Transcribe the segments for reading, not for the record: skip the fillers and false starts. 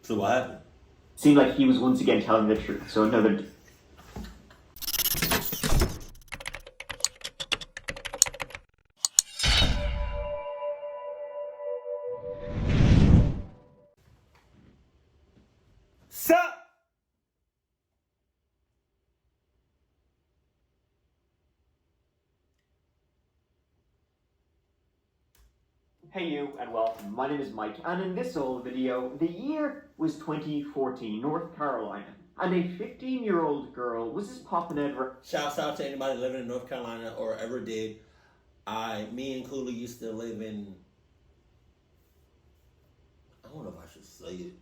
So what happened? Seemed like he was once again telling the truth. So another. Sup? Hey you, and welcome. My name is Mike, and in this old video, the year was 2014, North Carolina, and a 15-year-old girl was just popping out. Shouts out to anybody living in North Carolina or ever did. Me and Cooley used to live in. I don't know if I should say it.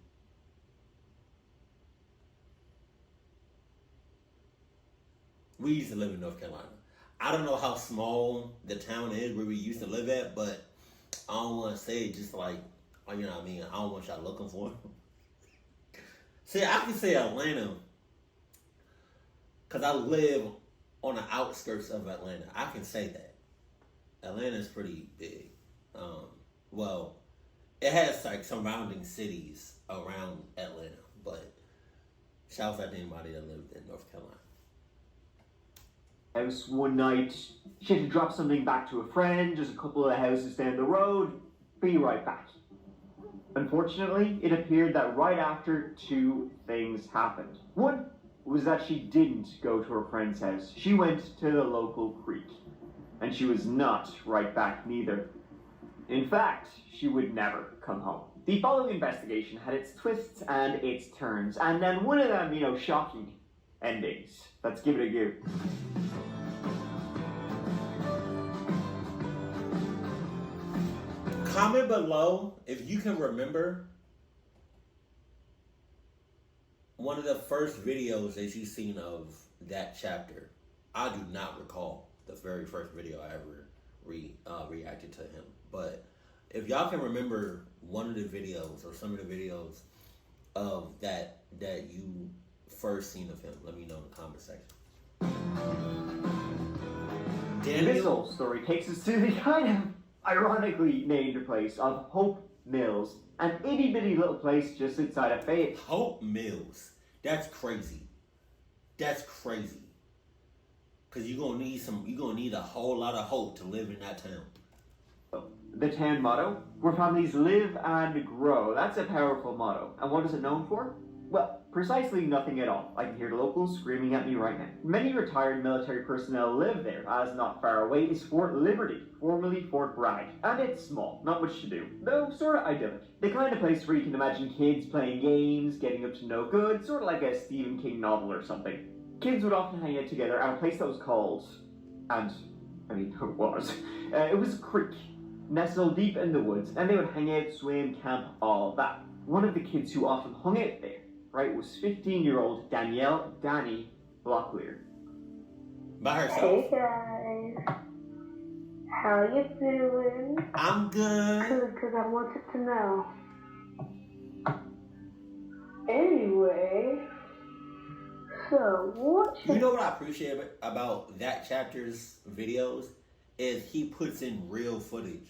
We used to live in North Carolina. I don't know how small the town is where we used to live at, but I don't want to say it just like, you know what I mean? I don't want y'all looking for it. See, I can say Atlanta because I live on the outskirts of Atlanta. I can say that. Atlanta's pretty big. Well, it has like surrounding cities around Atlanta, but shouts out to anybody that lived in North Carolina. House one night, she had to drop something back to a friend, just a couple of houses down the road, be right back. Unfortunately, it appeared that right after, two things happened. One was that she didn't go to her friend's house. She went to the local creek. And she was not right back neither. In fact, she would never come home. The following investigation had its twists and its turns, and then one of them, shocking endings. Let's give it a go. Comment below if you can remember one of the first videos that you've seen of that chapter. I do not recall the very first video I ever reacted to him. But if y'all can remember one of the videos or some of the videos of that you first seen of him, let me know in the comment section. Danielle? This whole story takes us to the kind of ironically named place of Hope Mills, an itty bitty little place just outside of Fayette. Hope Mills. That's crazy. That's crazy. Cause you're gonna need a whole lot of hope to live in that town. The town motto, where families live and grow. That's a powerful motto. And what is it known for? Well, precisely nothing at all. I can hear the locals screaming at me right now. Many retired military personnel live there, as not far away is Fort Liberty, formerly Fort Bragg. And it's small, not much to do, though sorta idyllic. The kind of place where you can imagine kids playing games, getting up to no good, sorta like a Stephen King novel or something. Kids would often hang out together at a place that was called, it was a creek, nestled deep in the woods, and they would hang out, swim, camp, all that. One of the kids who often hung out there, was 15-year-old Danielle Locklear. By herself. Hey guys, how you doing? I'm good. Because I wanted to know. Anyway, so what should... You know what I appreciate about that chapter's videos is he puts in real footage.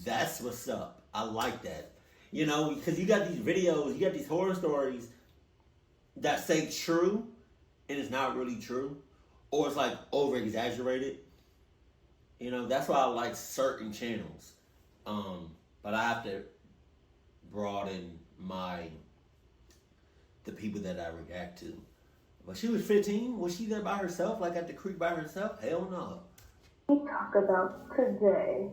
That's what's up. I like that. Because you got these videos, you got these horror stories that say true and it's not really true. Or it's like over exaggerated. That's why I like certain channels. But I have to broaden the people that I react to. But she was 15. Was she there by herself, like at the creek by herself? Hell no. we talk about today?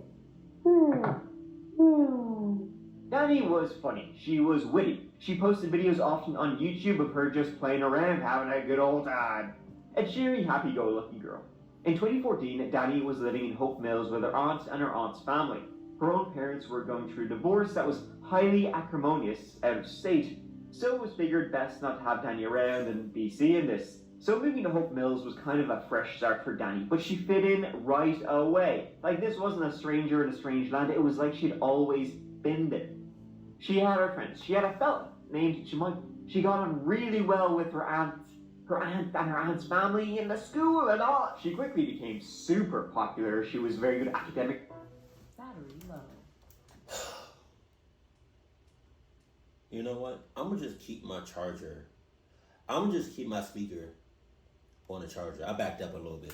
Danny was funny. She was witty. She posted videos often on YouTube of her just playing around, having a good old time. A cheery, happy-go-lucky girl. In 2014, Danny was living in Hope Mills with her aunt and her aunt's family. Her own parents were going through a divorce that was highly acrimonious out of state, so it was figured best not to have Danny around and be seeing this. So moving to Hope Mills was kind of a fresh start for Danny, but she fit in right away. Like, this wasn't a stranger in a strange land, it was like she'd always been there. She had her friends. She had a fella named Jemima. She got on really well with her aunt and her aunt's family in the school and all. She quickly became super popular. She was very good academic. Battery low. You know what? I'm gonna just keep my charger. I'm gonna just keep my speaker on the charger. I backed up a little bit.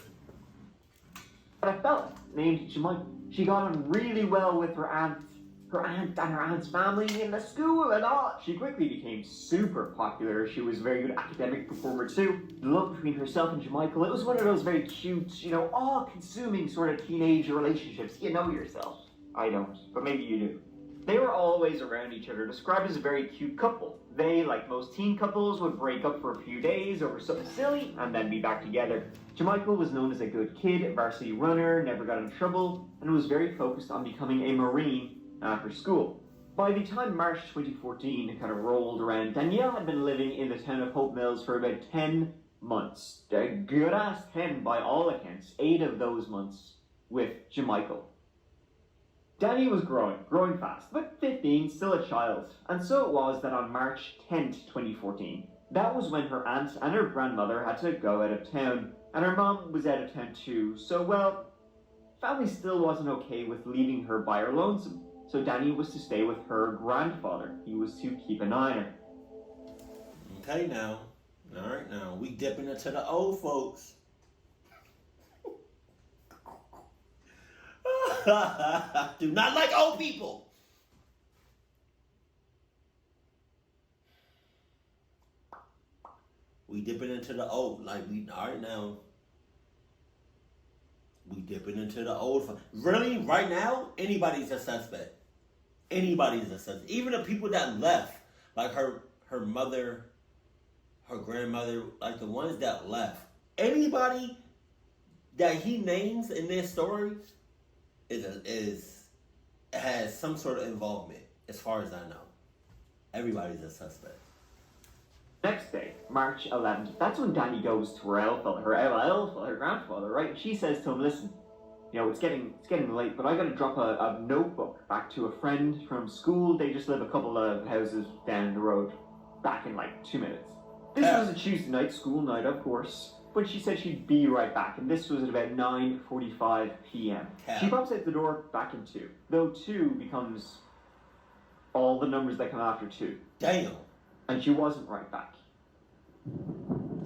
But a fella named Jemima. She got on really well with her aunt and her aunt's family in the school and all. She quickly became super popular. She was a very good academic performer too. The love between herself and Jemichael, it was one of those very cute, all-consuming sort of teenage relationships. You know yourself. I don't, but maybe you do. They were always around each other, described as a very cute couple. They, like most teen couples, would break up for a few days over something silly and then be back together. Jemichael was known as a good kid, a varsity runner, never got in trouble, and was very focused on becoming a Marine after school. By the time March 2014 kind of rolled around, Danielle had been living in the town of Hope Mills for about 10 months. A good-ass 10 by all accounts, 8 of those months with Jemichael. Danny was growing fast, but 15, still a child. And so it was that on March 10th, 2014, that was when her aunt and her grandmother had to go out of town, and her mom was out of town too. So, well, family still wasn't okay with leaving her by her lonesome. So Danny was to stay with her grandfather. He was to keep an eye on her. Okay, now. All right, now. We dipping into the old folks. Do not like old people. We dipping into the old, all right now. We dipping into the old. Really, right now, anybody's a suspect. Anybody's a suspect. Even the people that left, like her mother, her grandmother, like the ones that left. Anybody that he names in this story has some sort of involvement, as far as I know. Everybody's a suspect. Next day, March 11th, that's when Danny goes to her grandfather, right? And she says to him, listen, it's getting late, but I gotta drop a notebook back to a friend from school. They just live a couple of houses down the road, back in 2 minutes. This was a Tuesday night, school night, of course. But she said she'd be right back, and this was at about 9:45 p.m. She pops out the door back in 2, though 2 becomes all the numbers that come after 2. Damn. And she wasn't right back.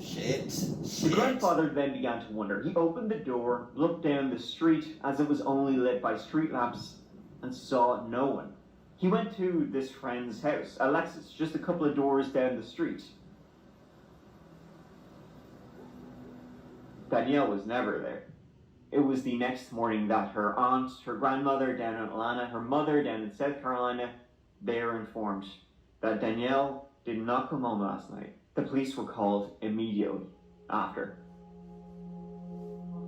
Shit. The grandfather then began to wonder. He opened the door, looked down the street as it was only lit by street lamps, and saw no one. He went to this friend's house, Alexis, just a couple of doors down the street. Danielle was never there. It was the next morning that her aunt, her grandmother down in Atlanta, her mother down in South Carolina, they were informed that Danielle did not come home last night. The police were called immediately after.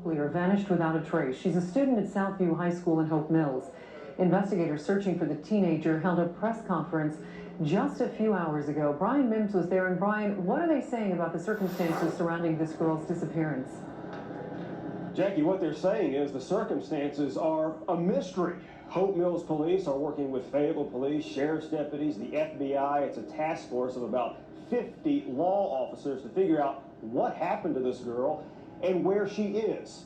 Locklear vanished without a trace. She's a student at Southview High School in Hope Mills. Investigators searching for the teenager held a press conference just a few hours ago. Brian Mims was there. And Brian, what are they saying about the circumstances surrounding this girl's disappearance? Jackie, what they're saying is the circumstances are a mystery. Hope Mills police are working with Fayetteville police, sheriff's deputies, the FBI. It's a task force of about 50 law officers to figure out what happened to this girl and where she is.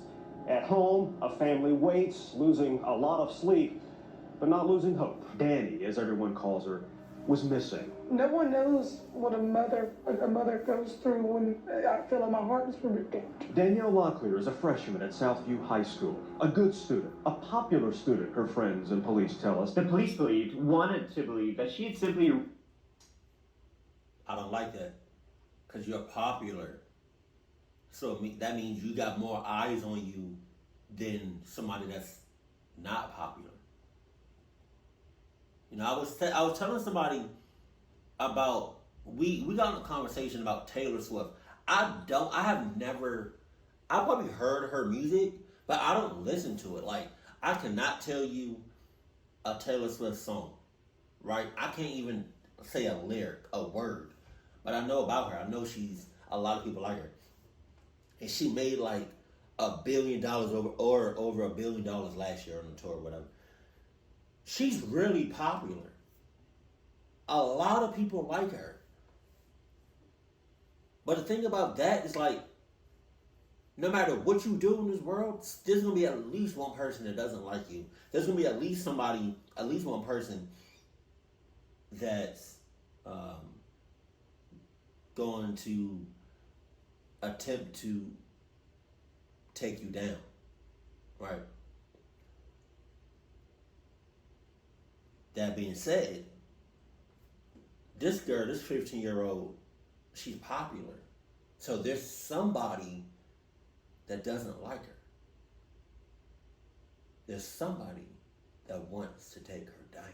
At home, a family waits, losing a lot of sleep, but not losing hope. Danny, as everyone calls her, was missing. No one knows what a mother goes through when I feel like my heart is ripped out. Danielle Locklear is a freshman at Southview High School. A good student, a popular student, her friends and police tell us. The police wanted to believe that she had simply... I don't like that, because you're popular. So that means you got more eyes on you than somebody that's not popular. I was telling somebody about, we got in a conversation about Taylor Swift. I probably heard her music, but I don't listen to it. I cannot tell you a Taylor Swift song, right? I can't even say a lyric, a word, but I know about her. I know a lot of people like her. And she made $1 billion over $1 billion last year on the tour or whatever. She's really popular. A lot of people like her. But the thing about that is no matter what you do in this world, there's going to be at least one person that doesn't like you. There's going to be at least one person that's going to attempt to take you down, right? That being said, this girl, this 15-year-old, she's popular. So there's somebody that doesn't like her. There's somebody that wants to take her down.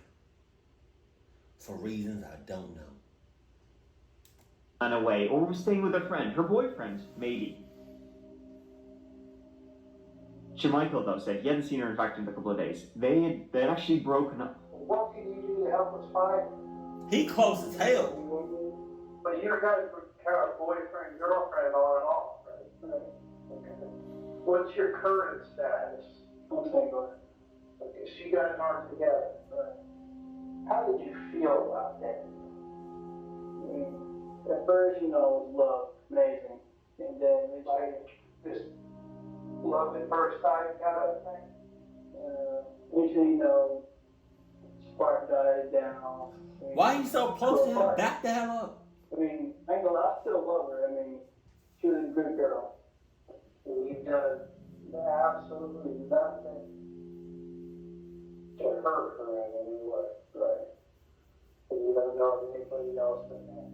For reasons I don't know. Ran away or was staying with a friend, her boyfriend, maybe. Michael, though, said he hadn't seen her, in fact, in a couple of days. They had actually broken up. What can you do to help us find? He close as hell. But you're going to kind of boyfriend, girlfriend on and off, right? Okay. What's your current status? I'm single. Okay, so you guys aren't together, right? How did you feel about that? At first, it was love, amazing. And then it's like this love at first sight kind of thing. Usually, spark died down. Why are you so close to him? Back the hell up. I still love her. She was a good girl. You've done absolutely nothing to hurt her in any way, right? And you don't know of anybody else than that.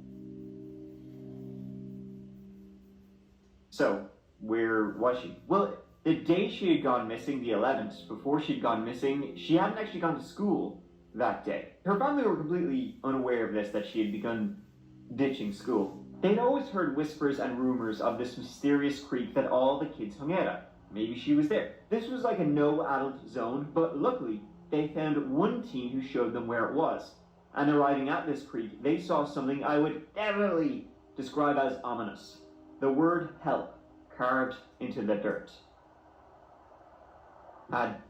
So, where was she? Well, the day she had gone missing, the 11th, before she'd gone missing, she hadn't actually gone to school that day. Her family were completely unaware of this, that she had begun ditching school. They'd always heard whispers and rumors of this mysterious creek that all the kids hung out at. Maybe she was there. This was like a no-adult zone, but luckily, they found one teen who showed them where it was. And arriving at this creek, they saw something I would definitely describe as ominous. The word help carved into the dirt.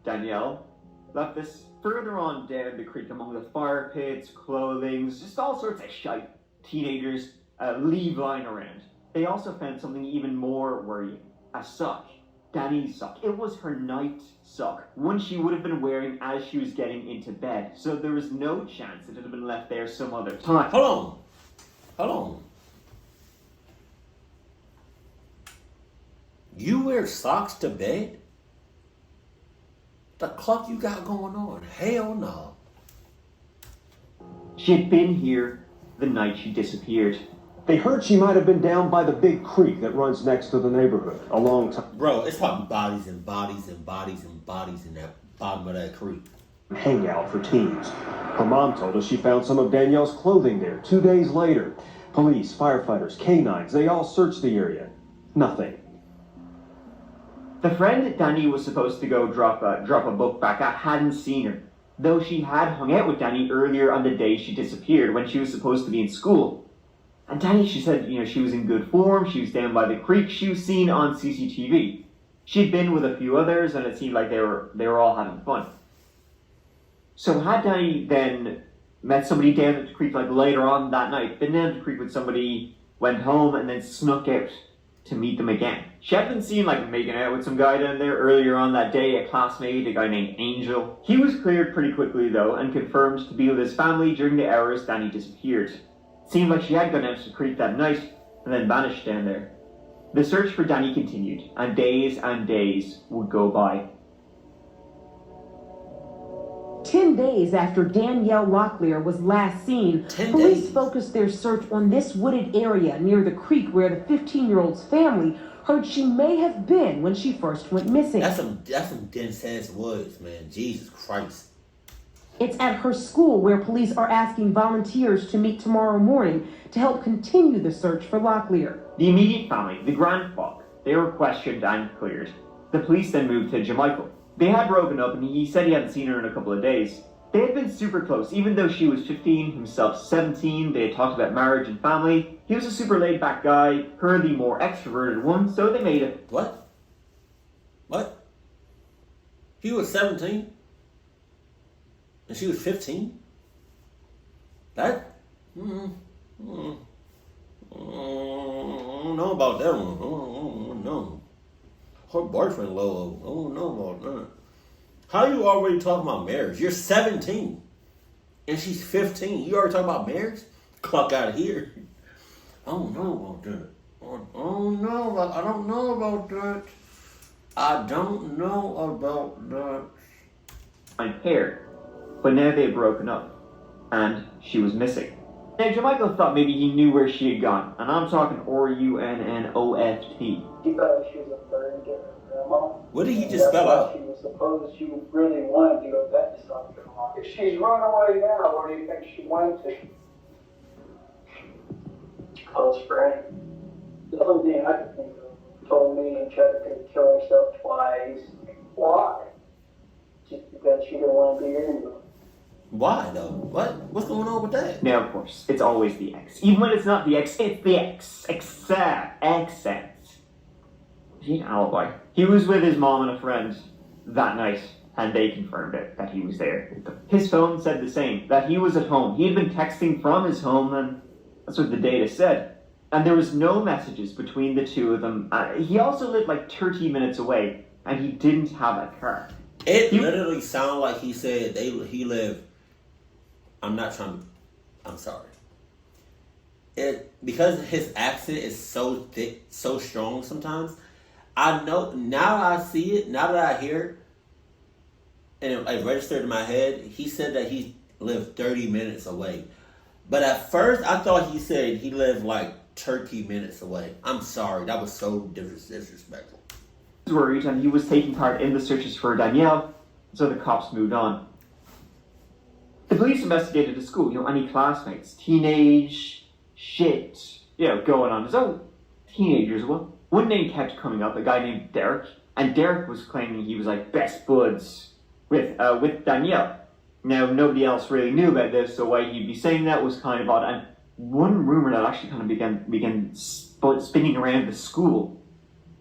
Danielle left this further on down the creek among the fire pits, clothing, just all sorts of shite teenagers leave lying around. They also found something even more worrying. A sock. Danny's sock. It was her night sock. One she would have been wearing as she was getting into bed. So there was no chance it had been left there some other time. Hold on. You wear socks to bed? The cluck you got going on? Hell no. She had been here the night she disappeared. They heard she might have been down by the big creek that runs next to the neighborhood a long time. Bro, it's probably bodies and bodies and bodies and bodies in that bottom of that creek. Hangout for teens. Her mom told us she found some of Danielle's clothing there 2 days later. Police, firefighters, canines, they all searched the area. Nothing. The friend that Danny was supposed to go drop a book back at hadn't seen her, though she had hung out with Danny earlier on the day she disappeared when she was supposed to be in school. And Danny, she said, she was in good form, she was down by the creek, she was seen on CCTV. She'd been with a few others and it seemed like they were all having fun. So had Danny then met somebody down at the creek like later on that night, been down at the creek with somebody, went home and then snuck out to meet them again? She had been seen like making out with some guy down there earlier on that day, a classmate, a guy named Angel. He was cleared pretty quickly though and confirmed to be with his family during the hours Danny disappeared. It seemed like she had gone out to the creek that night and then vanished down there. The search for Danny continued and days would go by. 10 days after Danielle Locklear was last seen, police focused their search on this wooded area near the creek where the 15-year-old's family heard she may have been when she first went missing. That's some dense ass woods, man. Jesus Christ. It's at her school where police are asking volunteers to meet tomorrow morning to help continue the search for Locklear. The immediate family, the grandfather, they were questioned and cleared. The police then moved to Jamichael. They had broken up and he said he hadn't seen her in a couple of days. They had been super close, even though she was 15, himself 17. They had talked about marriage and family. He was a super laid-back guy, her the more extroverted one, so they made it. What? He was 17? And she was 15? That? I don't know about that one. I don't know. Her boyfriend low. I don't know about that. How you already talking about marriage? You're 17. And she's 15. You already talking about marriage? clock out of here. I don't know about that. I don't know about that. I don't know about that. Hair, but now they had broken up, and she was missing. Now, Jermichael thought maybe he knew where she had gone, and I'm talking Runnoft. She thought she was a very different grandma. What did he just spell out? She was supposed she really wanted to go back to South Carolina. If she's run away now, where do you think she went to? Close friend. The only thing I could think of told me and tried to kill herself twice. Why? Just because she didn't want to be here anymore. Why though? What's going on with that? Now, of course, it's always the ex. Even when it's not the ex, it's the ex. Accent. He had an alibi. He was with his mom and a friend that night, and they confirmed it, that he was there. His phone said the same, that he was at home. He had been texting from his home, and that's what the data said. And there was no messages between the two of them. He also lived like 30 minutes away, and he didn't have a car. It literally sounded like he said he lived. I'm sorry. Because his accent is so thick, so strong sometimes. I know, now I see it, now that I hear it, and it registered in my head, he said that he lived 30 minutes away. But at first, I thought he said he lived like 30 minutes away. I'm sorry, that was so disrespectful. He was worried, and he was taking part in the searches for Danielle, so the cops moved on. The police investigated the school, any classmates, teenage shit, going on. So, teenagers, one name kept coming up, a guy named Derek, and Derek was claiming he was like best buds with Danielle. Now, nobody else really knew about this, so why he'd be saying that was kind of odd. And one rumor that actually kind of began spinning around the school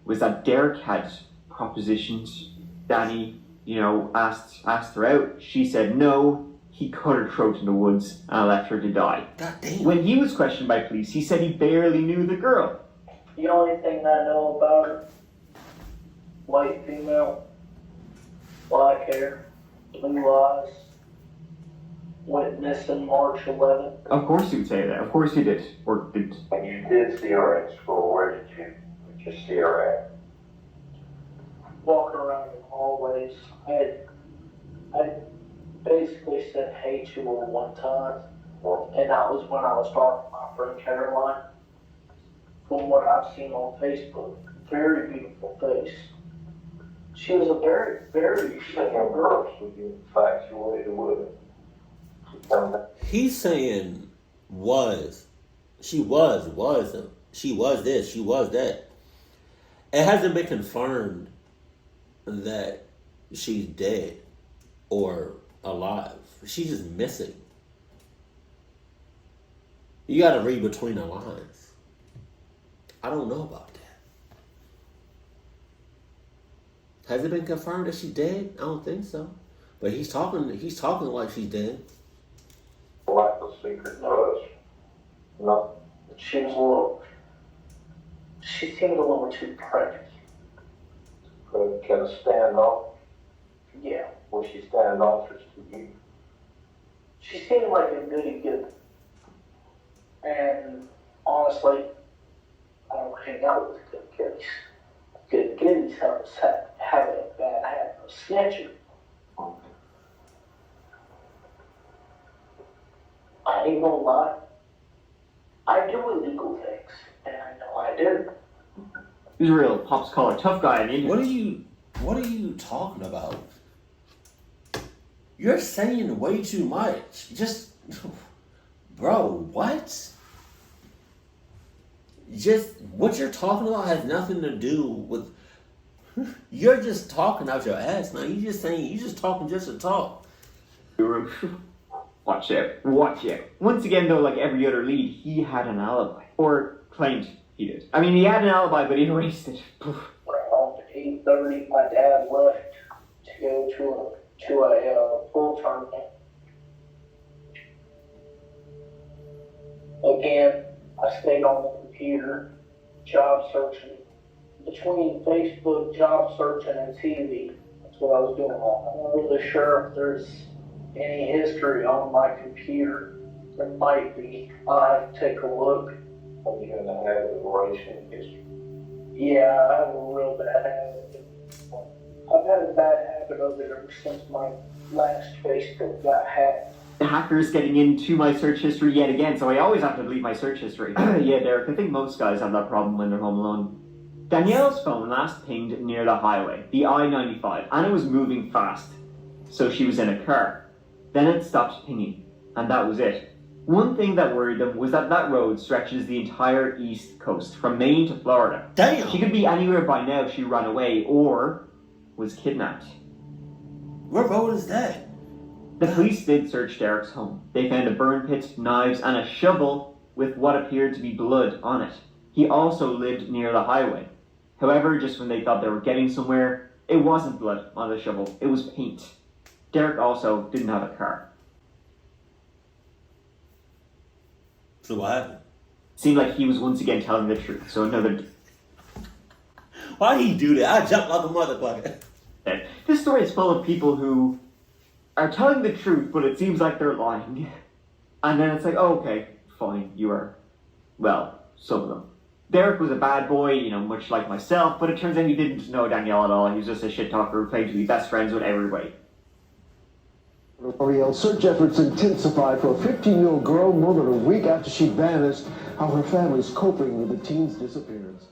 was that Derek had propositioned Danny, asked her out. She said no. He cut her throat in the woods and left her to die. God damn. When he was questioned by police, he said he barely knew the girl. The only thing I know about her, white female, black hair, blue eyes, went missing March 11th. Of course you would say that. Of course you did. Or did. When you did see her at school, where did you see her at? Walking around in hallways. I basically said hey to her one time, and that was when I was talking to my friend Caroline. From what I've seen on Facebook, very beautiful face. She was a very, very simple girl. You infatuated with her. He's saying she was this, she was that. It hasn't been confirmed that she's dead or alive. She's just missing. You gotta read between the lines. I don't know about that. Has it been confirmed that she's dead? I don't think so. But he's talking like she's dead. Like the secret was. No. She seemed a little too pregnant. Can a standoff? Yeah. Was she standoffish to you? She seemed like a goody good. And honestly, I don't hang out with good kids. Good goodies have a bad habit of snitching. I ain't gonna lie. I do illegal things, and I know I do. He's a real pops collar tough guy. What are you talking about? You're saying way too much. Just, bro, what? Just what you're talking about has nothing to do with. You're just talking out your ass, man. You just talking just to talk. Watch out. Once again, though, like every other lead, he had an alibi. Or claimed he did. I mean, he had an alibi, but he erased it. Around 8:30, my dad left to go to a pool tournament. Again, I stayed on the computer, job searching. Between Facebook, job searching, and TV, that's what I was doing. I'm not really sure if there's any history on my computer There might be. I'll have to take a look. Are you gonna have a abortion history? Yeah, I have a real bad habit. I've had a bad habit of it ever since my last Facebook got hacked. The hacker's getting into my search history yet again, so I always have to delete my search history. Yeah, Derek, I think most guys have that problem when they're home alone. Danielle's phone last pinged near the highway, the I-95, and it was moving fast. So she was in a car. Then it stopped pinging, and that was it. One thing that worried them was that that road stretches the entire east coast, from Maine to Florida. Damn! She could be anywhere by now if she ran away, or was kidnapped. What road is that? The police did search Derek's home. They found a burn pit, knives, and a shovel with what appeared to be blood on it. He also lived near the highway. However, just when they thought they were getting somewhere, it wasn't blood on the shovel, it was paint. Derek also didn't have a car. So what happened? Seemed like he was once again telling the truth, so another... Why did he do that? I jumped like a motherfucker. This story is full of people who are telling the truth, but it seems like they're lying. And then it's like, oh, okay, fine, you are. Well, some of them. Derek was a bad boy, you know, much like myself, but it turns out he didn't know Danielle at all. He was just a shit talker who claimed to be best friends with everybody. L'Oreal search efforts intensified for a 15-year-old girl more than a week after she vanished. How her family's coping with the teen's disappearance.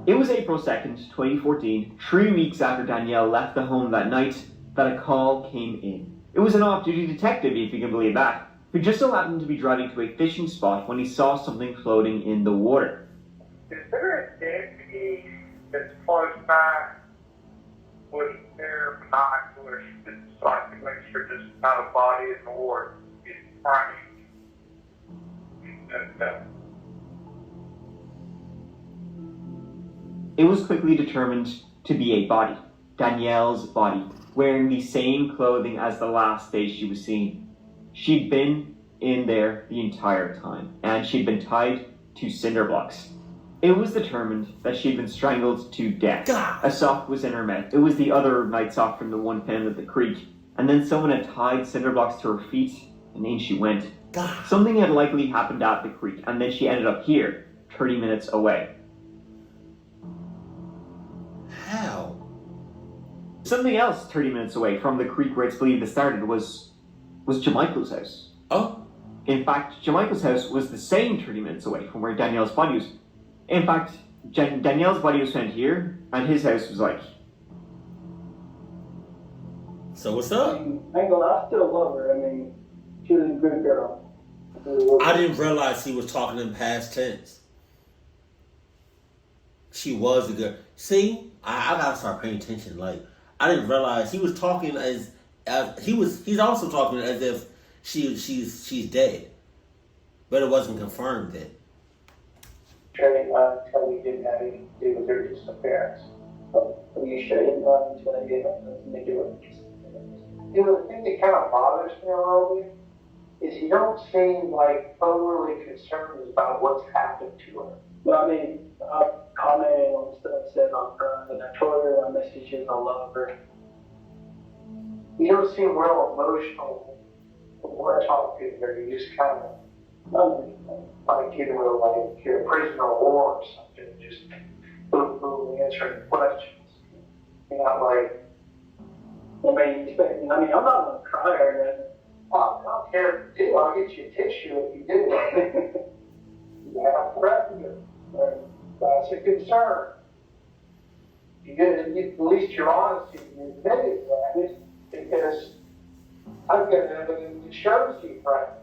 It was April 2nd, 2014, 3 weeks after Danielle left the home that night, that a call came in. It was an off-duty detective, if you can believe that, who just so happened to be driving to a fishing spot when he saw something floating in the water. Is there a deputy that's close by with their binoculars so I can make sure there's not a body in the water? It's crying. It was quickly determined to be a body, Danielle's body, wearing the same clothing as the last day she was seen. She'd been in there the entire time, and she'd been tied to cinder blocks. It was determined that she'd been strangled to death. God. A sock was in her mouth. It was the other night sock from the one found at the creek. And then someone had tied cinder blocks to her feet, and in she went. God. Something had likely happened at the creek, and then she ended up here, 30 minutes away. How? Something else 30 minutes away from the creek where it's believed it started was Jamichael's house. Oh? In fact, Jamichael's house was the same 30 minutes away from where Danielle's body was. In fact, Danielle's body was found here, and his house was like... So what's up? I still love her. I mean, she was a good girl. I didn't realize he was talking in past tense. She was a good... See? I gotta start paying attention. Like, I didn't realize he was talking as he's also talking as if she's dead. But it wasn't confirmed that. Kelly didn't have anything to do with her disappearance. But you sure didn't know until they did nothing to do with it. You know, the thing that kind of bothers me a little bit is you don't seem like overly concerned about what's happened to her. Well, I mean, I'm commenting on stuff said on her, and I told her my messages, I love her. You don't seem real emotional when I talk to her. You just kind of, like you were like you're a prisoner of war or something, just boom, answering questions. You're not like, I'm not gonna cry or anything. I don't care if you do, I'll get you a tissue if you do. You have to threaten you. That's a concern. You get at least your honesty and admitting that, because I've got evidence that shows you threatened.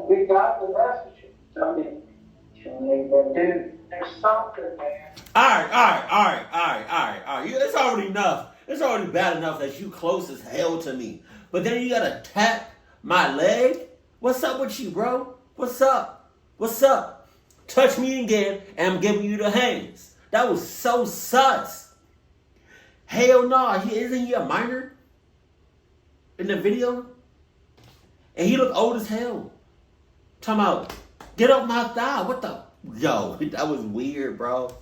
We got the messages. I mean, dude, there's something, man. All right. It's already enough. It's already bad enough that you close as hell to me. But then you gotta tap my leg? What's up with you, bro? What's up? Touch me again, and I'm giving you the hands. That was so sus. Hell no, isn't he a minor? In the video? And he looked old as hell. Talking about, get off my thigh. What the? Yo, that was weird, bro.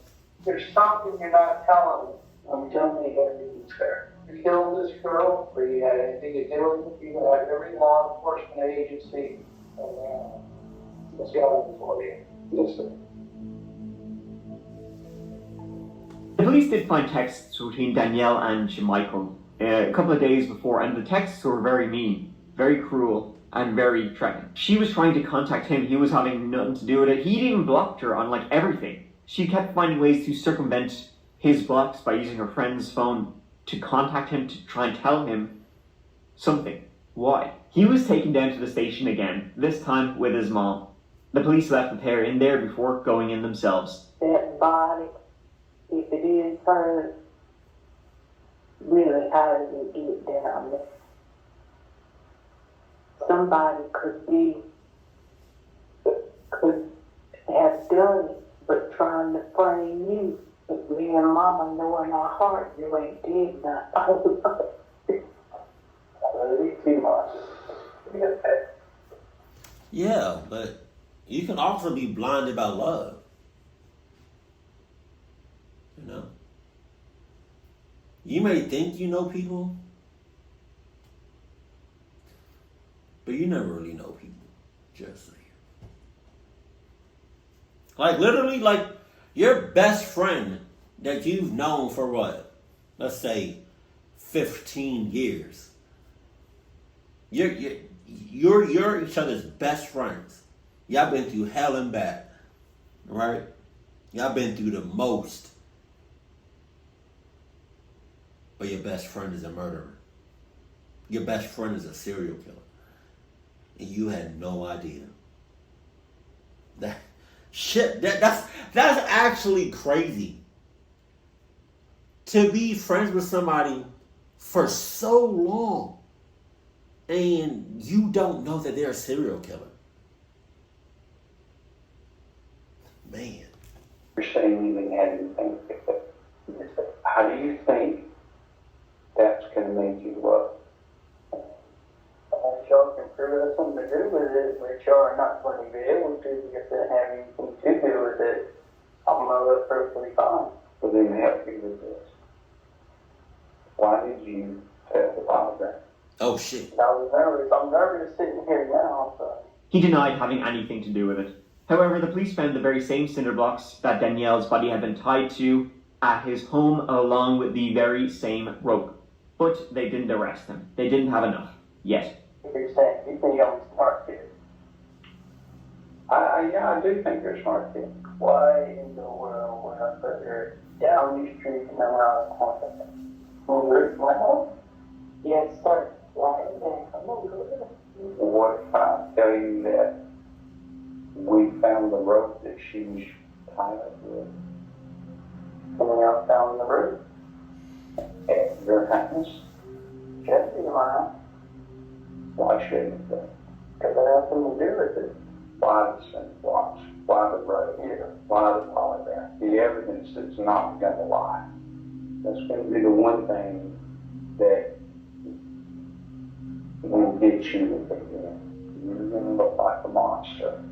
There's something you're not telling me. I'm telling you everything's fair. killed this girl, or you had anything to do with it. You had every law enforcement agency scouting for you. Yes, sir. The police did find texts between Danielle and Michael a couple of days before, and the texts were very mean, very cruel, and very threatening. She was trying to contact him. He was having nothing to do with it. He'd even blocked her on everything. She kept finding ways to circumvent his blocks by using her friend's phone to contact him, to try and tell him something. Why? He was taken down to the station again, this time with his mom. The police left the pair in there before going in themselves. That body, if it is her, really how did it get down there? Somebody could have done it, but trying to frame you. But me and Mama know in our heart you ain't did nothing. Yeah, but you can also be blinded by love. You know? You may think you know people, but you never really know people. Just saying. Literally, your best friend that you've known for what? Let's say 15 years. You're each other's best friends. Y'all been through hell and back. Right? Y'all been through the most. But your best friend is a murderer. Your best friend is a serial killer. And you had no idea. That's actually crazy. To be friends with somebody for so long and you don't know that they're a serial killer. Man. You're saying you didn't have anything to fix it. How do you think that's going to make you look? If y'all can prove that's something to do with it, which y'all are not going to be able to if they have anything to do with it, I'm know that's perfectly fine. But then help me with this. Why did you tell the polygraph? Oh shit. I was nervous. I'm nervous sitting here now, so. He denied having anything to do with it. However, the police found the very same cinder blocks that Danielle's body had been tied to at his home, along with the very same rope. But they didn't arrest him. They didn't have enough. Yet. You're saying you think I'm a smart kid. Yeah, I do think you're a smart kid. Why in the world would I put her down the street and around the corner? Where's my home? Yes, sir. Why in there? I'm over there. What if I tell you that we found the rope that she was tied up with? Someone else found the rope? At your house? Should be mine. Why shouldn't it be? Because it has nothing to do with it. Why the cinder blocks? Why the rope? Why the polygraph? The evidence that's not going to lie. That's going to be the one thing that will get you at the end. You're going to look like a monster.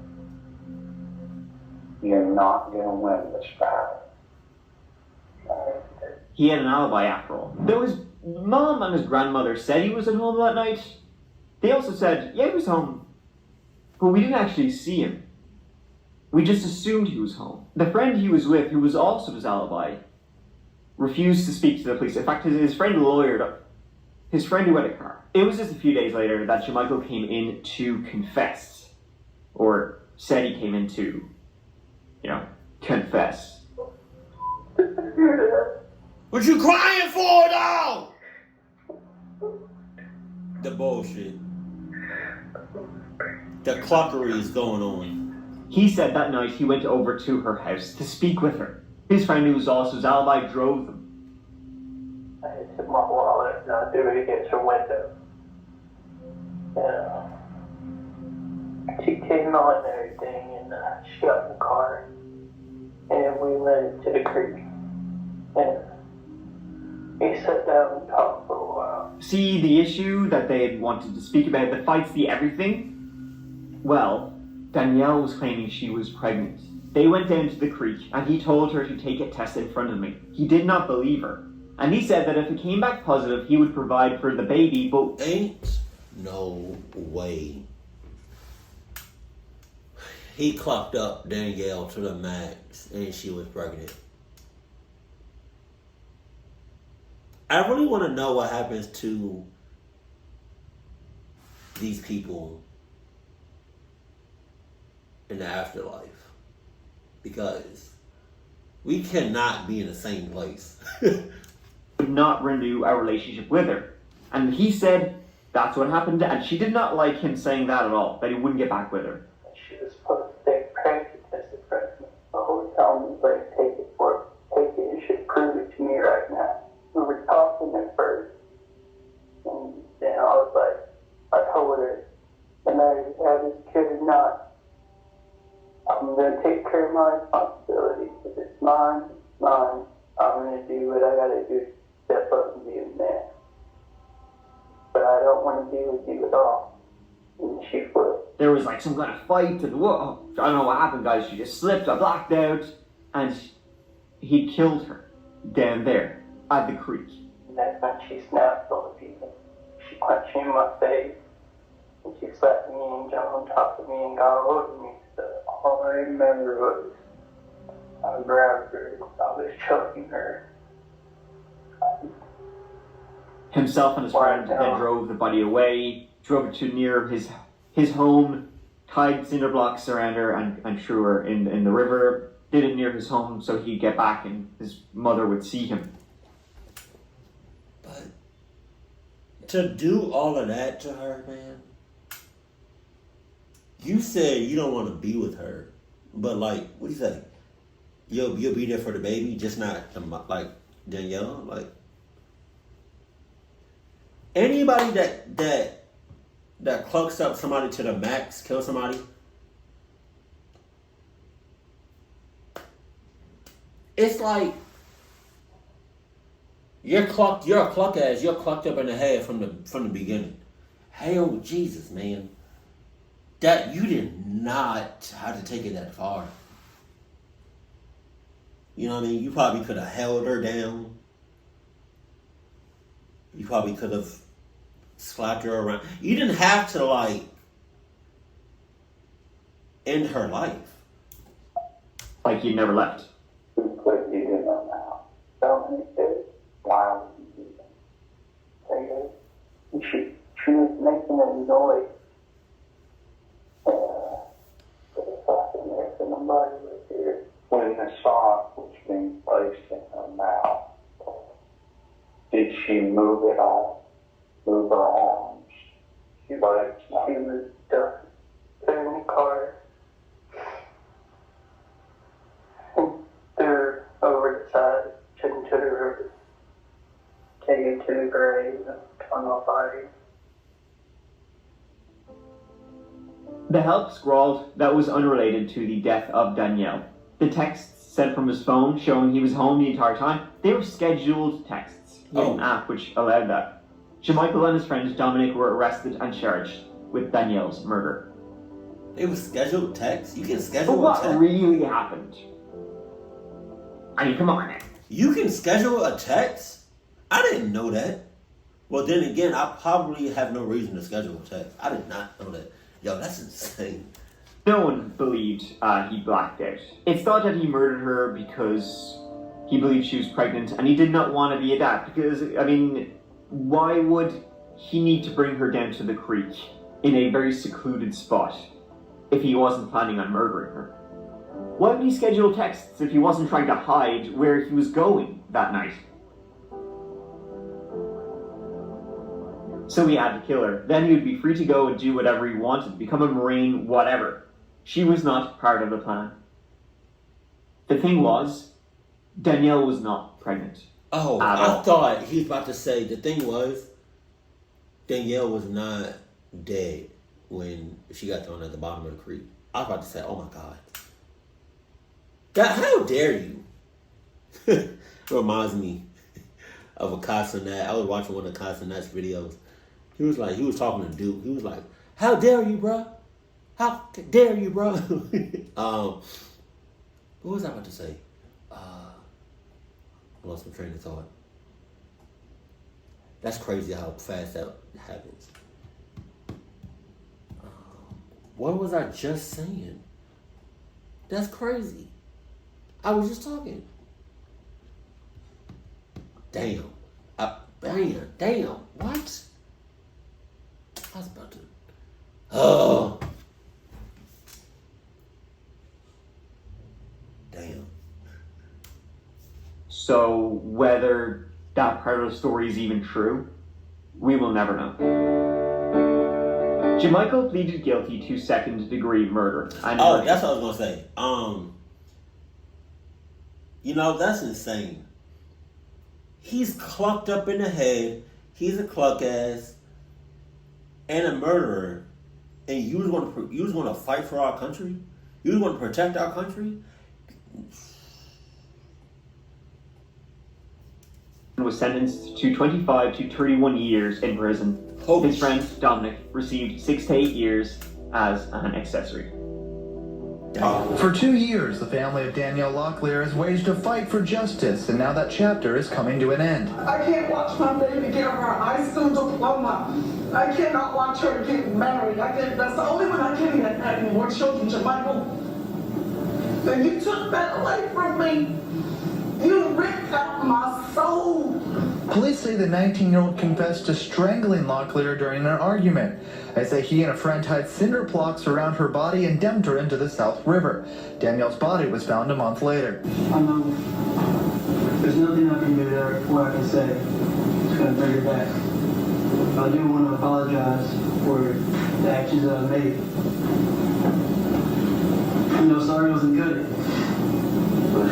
You're not going to win this battle. He had an alibi after all. Though his mom and his grandmother said he was at home that night, they also said, yeah, he was home. But we didn't actually see him. We just assumed he was home. The friend he was with, who was also his alibi, refused to speak to the police. In fact, his friend lawyered up. His friend who had a car. It was just a few days later that Michael came in to confess. Or said he came in to, confess. What you crying for, though? The bullshit. The cluckery is going on. He said that night he went over to her house to speak with her. His friend, who was also his alibi, drove them. I took my wallet and I threw it against her window. She came on and everything, and she got in the car, and we went to the creek, and we sat down and talked for a while. See, the issue that they had wanted to speak about, the fights, the everything? Well, Danielle was claiming she was pregnant. They went down to the creek, and he told her to take a test in front of me. He did not believe her. And he said that if it came back positive, he would provide for the baby, but... Ain't no way. He clocked up Danielle to the max and she was pregnant. I really want to know what happens to these people in the afterlife. Because we cannot be in the same place. Would not renew our relationship with her. And he said that's what happened, and she did not like him saying that at all, that he wouldn't get back with her. She was supposed to take pregnant as a freshman. I was telling me, like, take it for it. Take it, you should prove it to me right now. We were talking at first, and then I was like, I told her, and I have this kid or not, I'm going to take care of my responsibility. If it's mine, it's mine. I'm going to do what I got to do to step up and be a man. But I don't want to deal with you at all. And she flipped. There was like some kind of fight, and whoa, I don't know what happened, guys. She just slipped, I blacked out, and he killed her down there at the creek. And that's when she snapped on the people. She punched me in my face, and she slapped me and jumped on top of me and got hold of me. So all I remember was I grabbed her, I was choking her. Himself and his friend then drove the body away, drove it to near his home, tied cinder blocks around her and threw her in the river, did it near his home so he'd get back and his mother would see him. But to do all of that to her, man, you said you don't want to be with her, but like, what do you say? You'll be there for the baby, just not like Danielle, like. Anybody that clucks up somebody to the max, kill somebody, it's like you're a cluck ass. You're clucked up in the head from the beginning. Hell, Jesus, man, that you did not have to take it that far. You know what I mean? You probably could have held her down. You probably could have slapped her around. You didn't have to, like, end her life. Like you never left. Who put you in her mouth? So many days. Why would you do that? She was making a noise. Put a fucking there for nobody was here. When the sock was being placed in her mouth, did she move at all? Move her arms? She was in the car. And threw her over the side, took her to the river. Take her to the grave, on her body. The help scrawled that was unrelated to the death of Danielle. The texts sent from his phone showing he was home the entire time, they were scheduled texts. He had an app which allowed that. Jermichael and his friend Dominic were arrested and charged with Danielle's murder. It was scheduled text? You can schedule But what a text? really happened? I mean, come on now. You can schedule a text? I didn't know that. Well, then again, I probably have no reason to schedule a text. I did not know that. Yo, that's insane. No one believed he blacked out. It's thought that he murdered her because he believed she was pregnant and he did not want to be a dad. Because, I mean, why would he need to bring her down to the creek in a very secluded spot if he wasn't planning on murdering her? Why would he schedule texts if he wasn't trying to hide where he was going that night? So he had to kill her. Then he would be free to go and do whatever he wanted, become a Marine, whatever. She was not part of the plan. The thing was, Danielle was not pregnant. Oh, I thought he was about to say, the thing was, Danielle was not dead when she got thrown at the bottom of the creek. I was about to say, oh my God. How dare you? It reminds me of a Castanet. I was watching one of Castanet's videos. He was talking to Duke. He was like, how dare you, bro? How dare you, bro? What was I about to say? I lost my train of thought. That's crazy how fast that happens. What was I just saying? That's crazy. I was just talking. Damn. Damn. What? I was about to. Oh. Damn. So whether that part of the story is even true, we will never know. Jamichael pleaded guilty to second-degree murder. Oh, that's what I was gonna say. That's insane. He's clucked up in the head. He's a cluck ass and a murderer. And you was going to fight for our country. You was going to protect our country. Was sentenced to 25 to 31 years in prison. His friend Dominic received 6 to 8 years as an accessory. For 2 years, the family of Danielle Locklear has waged a fight for justice, and now that chapter is coming to an end. I can't watch my baby get her high school diploma. I cannot watch her get married. That's the only one I can't have any more children, Jamichael. And you took that away from me. You ripped out my soul. Police say the 19-year-old confessed to strangling Locklear during an argument. They say he and a friend tied cinder blocks around her body and dumped her into the South River. Danielle's body was found a month later. I know there's nothing I can do there what I can say. It's going to bring her back. I do want to apologize for the actions that I made. I know sorry wasn't good, but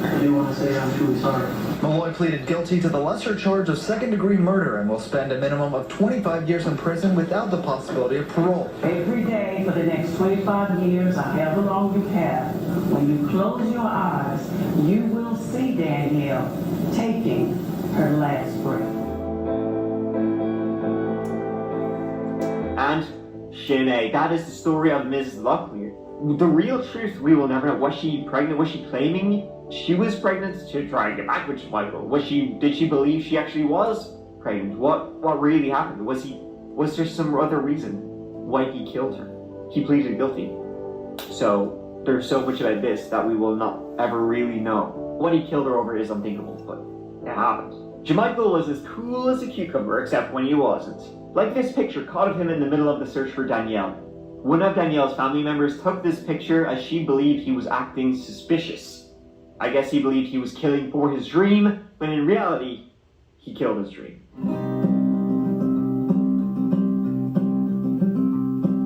I do want to say I'm truly sorry. Malloy pleaded guilty to the lesser charge of second-degree murder and will spend a minimum of 25 years in prison without the possibility of parole. Every day for the next 25 years, or however long you have, when you close your eyes, you will see Danielle taking her last breath. And Shanae, that is the story of Mrs. Locklear. The real truth we will never know. Was she pregnant? Was she claiming she was pregnant to try and get back with Michael? Did she believe she actually was pregnant? What really happened? Was there some other reason why he killed her? He pleaded guilty. So there's so much about this that we will not ever really know. What he killed her over is unthinkable, but it happened. Jamichael was as cool as a cucumber, except when he wasn't. Like this picture caught of him in the middle of the search for Danielle. One of Danielle's family members took this picture as she believed he was acting suspicious. I guess he believed he was killing for his dream, when in reality, he killed his dream.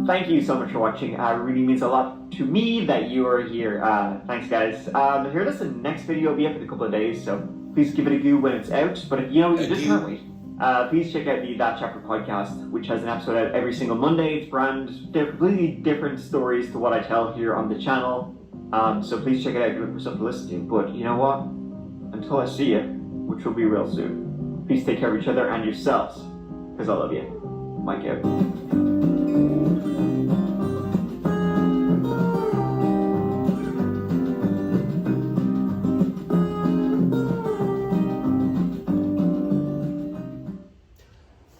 Thank you so much for watching. It really means a lot to me that you are here. Thanks, guys. Here, this the next video will be up in a couple of days, so please give it a go when it's out. But if you just can't wait, please check out the That Chapter podcast, which has an episode out every single Monday. It's brand. They're completely different stories to what I tell here on the channel. So please check it out, look for something to listen to. But you know what? Until I see you, which will be real soon, please take care of each other and yourselves, because I love you. Mike out.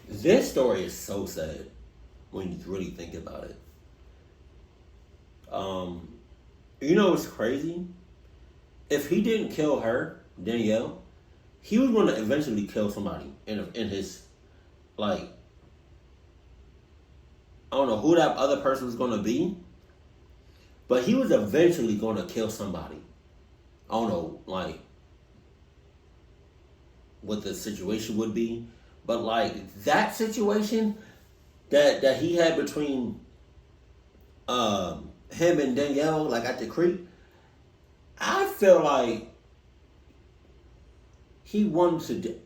This story is so sad when you really think about it. You know what's crazy? If he didn't kill her, Danielle, he was going to eventually kill somebody in his, I don't know who that other person was going to be, but he was eventually going to kill somebody. I don't know, what the situation would be, but that situation that he had between him and Danielle, at the creek, I feel like he wanted to.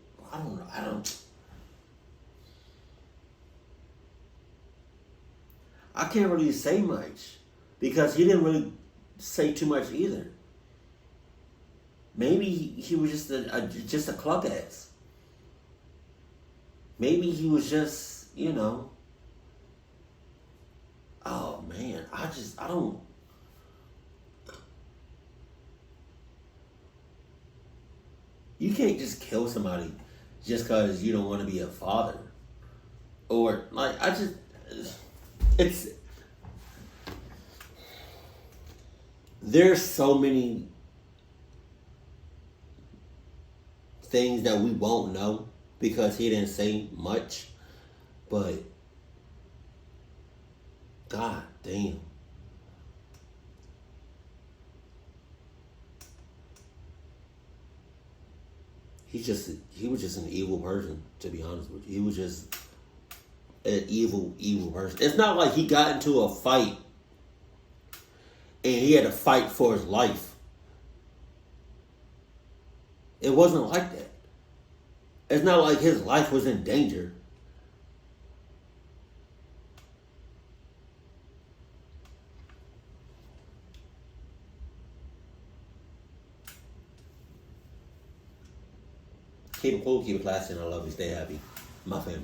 I can't really say much because he didn't really say too much either. Maybe he was just a cluck ass. Maybe he was just, oh man, I don't. You can't just kill somebody just because you don't want to be a father. Or, like, there's so many things that we won't know because he didn't say much, but god damn. He was just an evil person, to be honest with you. He was just an evil person. It's not like he got into a fight and he had to fight for his life. It wasn't like that. It's not like his life was in danger. Keep it cool, keep it classy, and I love you. Stay happy. My family.